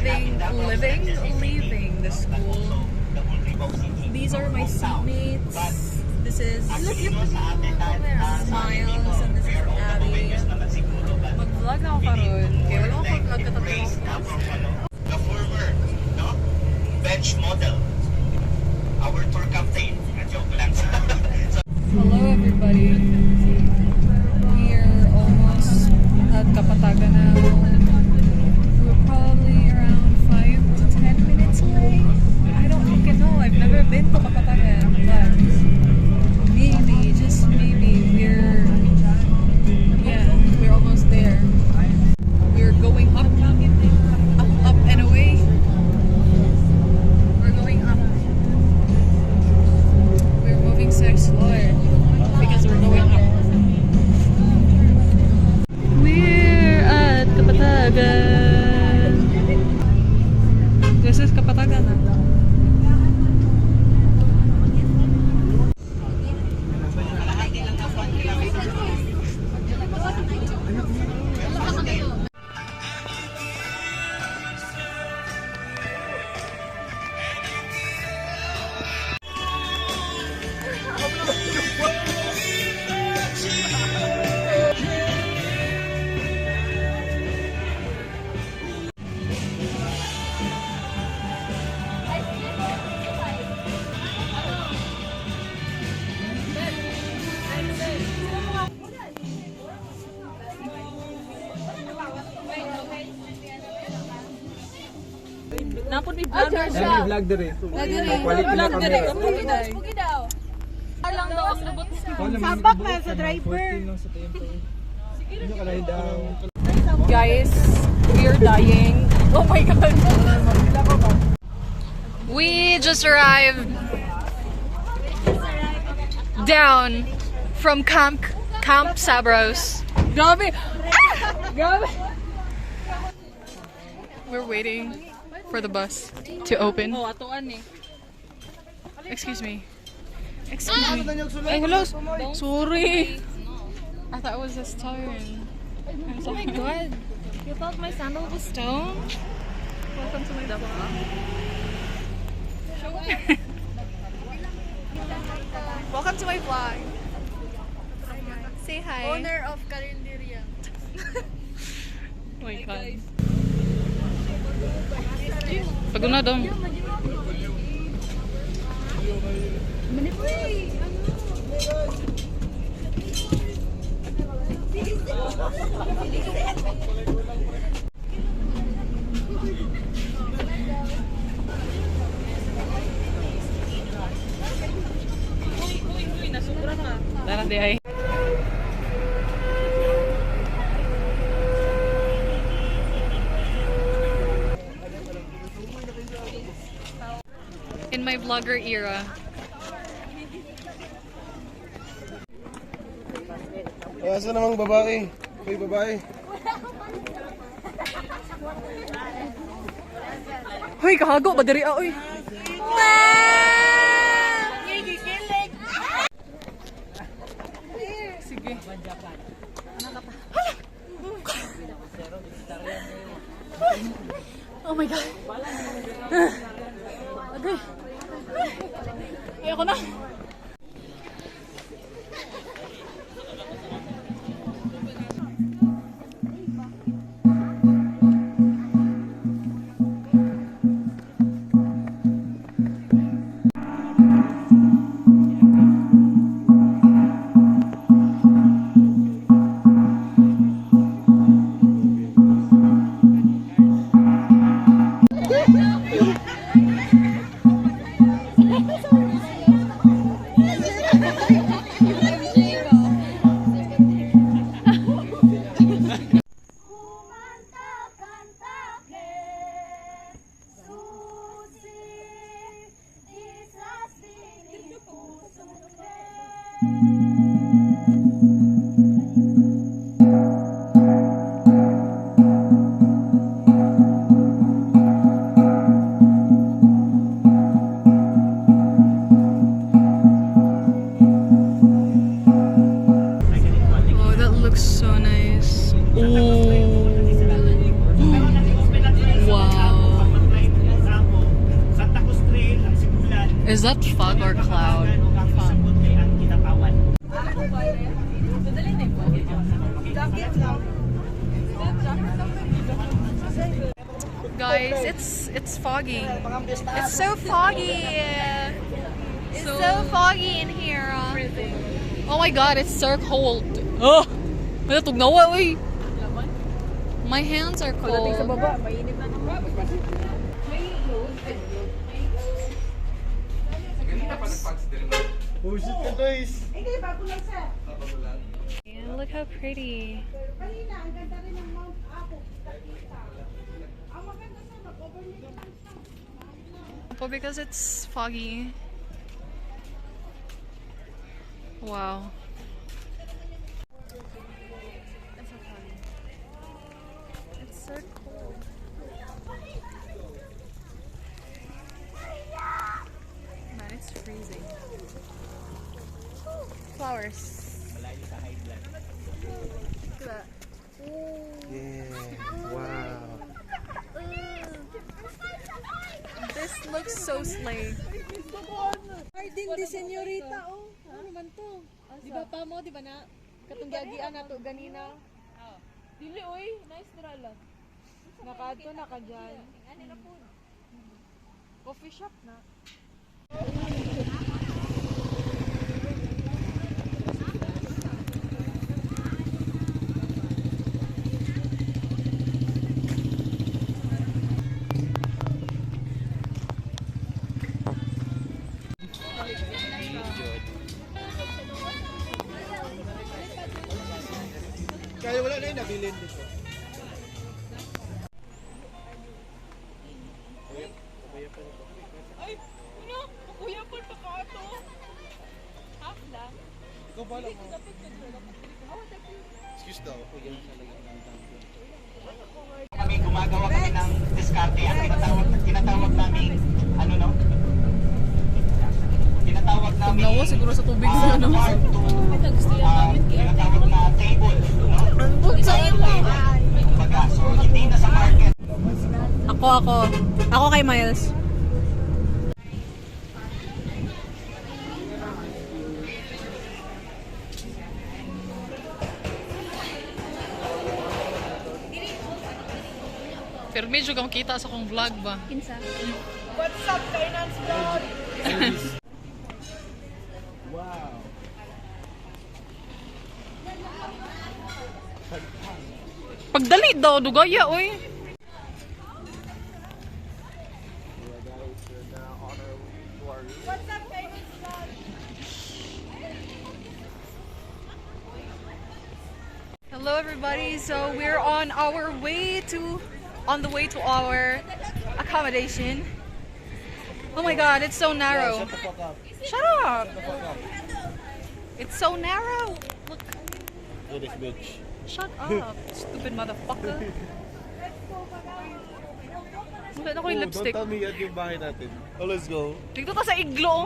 leaving the school. These are my seatmates. This is Miles and this is Abby. Mag-vlog na ako karon. Kaya wala akong vlog katatapos. The former, no? Bench model. Our tour captain. Joke lang. Hello everybody. We're almost at Kapatagan now. We're probably around 5 to 10 minutes away. I don't fucking know. I've never been to Kapatagan, but maybe, just maybe, we're almost there. We're going up and away. We're going up. We're moving so slow because we're going up. We're at Kapatagan. This is Kapatagan. Napon mi vlogger siya. Vlog dire. Vlog dire. Pugi daw. Alang daw ang lubot. Sapak na sa driver. Guys, we are dying. Oh my god. We just arrived down from Camp Sabros. Grabe. Grabe. We're waiting for the bus to open. Oh, atuan eh. Excuse me. Excuse me. Ay, hello. Sorry. I thought it was this turn. I'm so God. You thought my sandal was stone? Welcome to my double up. Welcome to my vlog. Say hi. Owner of Carinderia. Oh my god. Pagod na dong. Tara di ay. In my vlogger era. Asa namang babae? May babae. Hoy, kahago ba diri oy? Sige. Oh my god. Okay. Ayoko na. Is that fog or cloud? Guys, it's foggy. It's so foggy. It's so foggy in here. Oh my god, it's so cold. Oh, natugnawa, uy. My hands are cold. Oh shit ka guys! Yeah, look how pretty. Well, because it's foggy. Wow. It's so foggy. It's so cold. Man, it's freezing. Flowers. Look at that. Yeah, wow. This looks so slay. Harding di senyorita, oh. Ano man to? Di ba pa mo, di ba na? Katong giagian na to ganina. Dili, oy. Nice dira lang. Nakaadto na ka dyan. Coffee shop na. Kaya wala na yung nabilin dito. Ay, ano? Kuya po pa ka ato. Half lang. Ikaw ba lang mo? Excuse daw. Kami gumagawa kami ng diskarte. Ang tinatawag namin, ano no? Tinatawag namin Nawa siguro sa tubig sa ano. hard to tinatawag na table. No? Kumbaga, so hindi na sa market. Ako kay Miles. Pero medyo kang kita sa kong vlog ba? Kinsa? What's up, Finance Vlog? Wow. Pagdali daw, dugaya, oy. What's up, Finance Vlog? Hello everybody. So we're on the way to our accommodation. Oh my god, it's so narrow. Shut the fuck up. Shut up. Shut the fuck up. It's so narrow. Look. Go this bitch. Shut up, stupid motherfucker. Wala na ko yung lipstick. Don't tell me yan yung bahay natin. Oh, let's go. Dito ta sa iglo.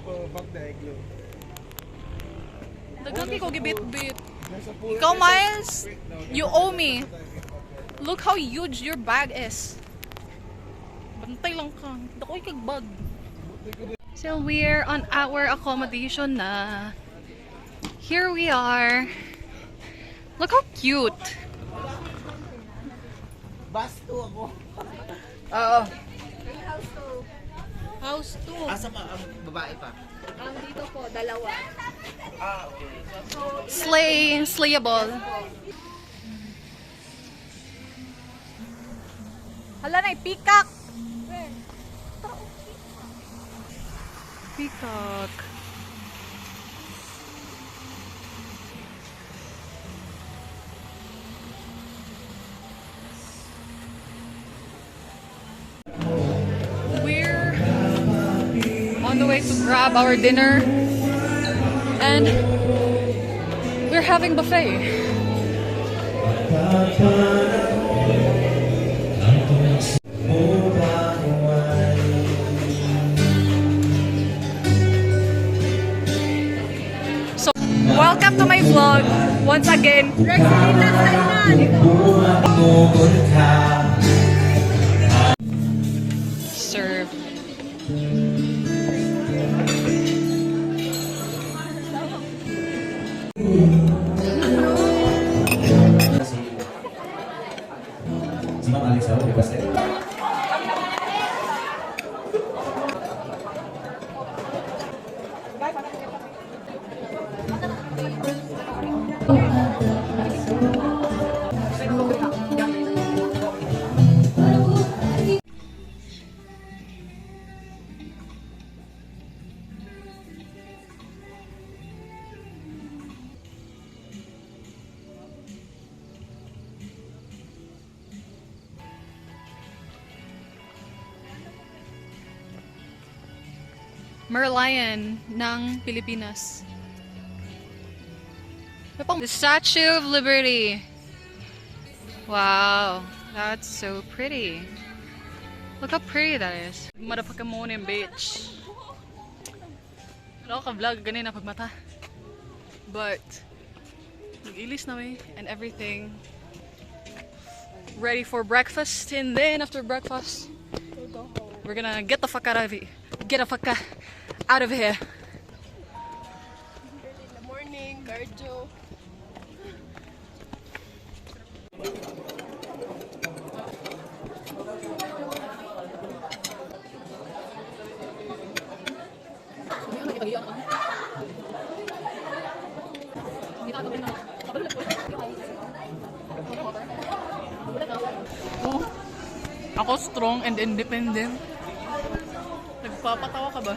Bro, back the iglo. Dagang ko gibit-bit. Nasa pool. Ikaw, Miles, you owe me. Look how huge your bag is. Bantay lang ka. Dako kag bag. So we're on our accommodation na. Here we are. Look how cute. Basto ako. Oo. House 2. Asa ang babae pa? Dito po, dalawa. Ah, okay. Slayable. Hala na, peacock! Peacock. We're on the way to grab our dinner and we're having buffet. So, welcome to my vlog once again. Serve. Alex ako, di ba sir? Merlion ng Pilipinas. The Statue of Liberty. Wow, that's so pretty. Look how pretty that is. Motherfucking morning, bitch. Wala ka vlog ganina pagmata. But nag-ilis na may and everything. Ready for breakfast, and then after breakfast, we're gonna get the fuck out of here. Get the fuck out of here. In the morning, cardio. Oh, ako strong and independent. Nagpapatawa ka ba?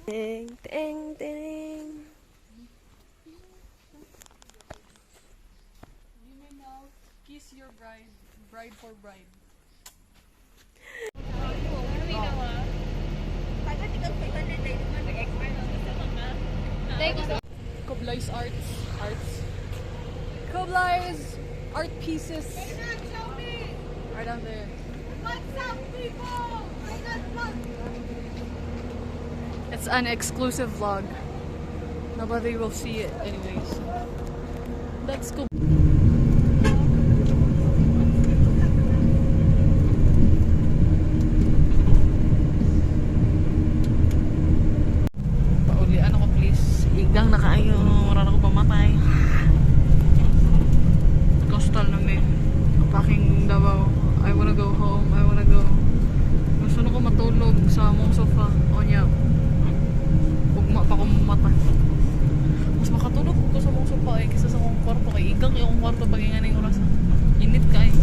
Ding, ding, ding. You may now kiss your bride for bride. Kublai's arts. Kublai's art pieces are down there. What's up, people? I got fun. It's an exclusive vlog. Nobody will see it anyways. Let's go. Paulian ako please. Igang na kayo. Marana ko pamatay. Coastal na may packing Davao. I wanna go home. I wanna go. Gusto na ko matulog sa mong sofa. O niya. Ugma pa ko mata. Mas makatulog ko sa mong sofa eh. Kaysa sa mong kwarto. Kay igang yung kwarto. Bagingan na yung oras. Init ka eh.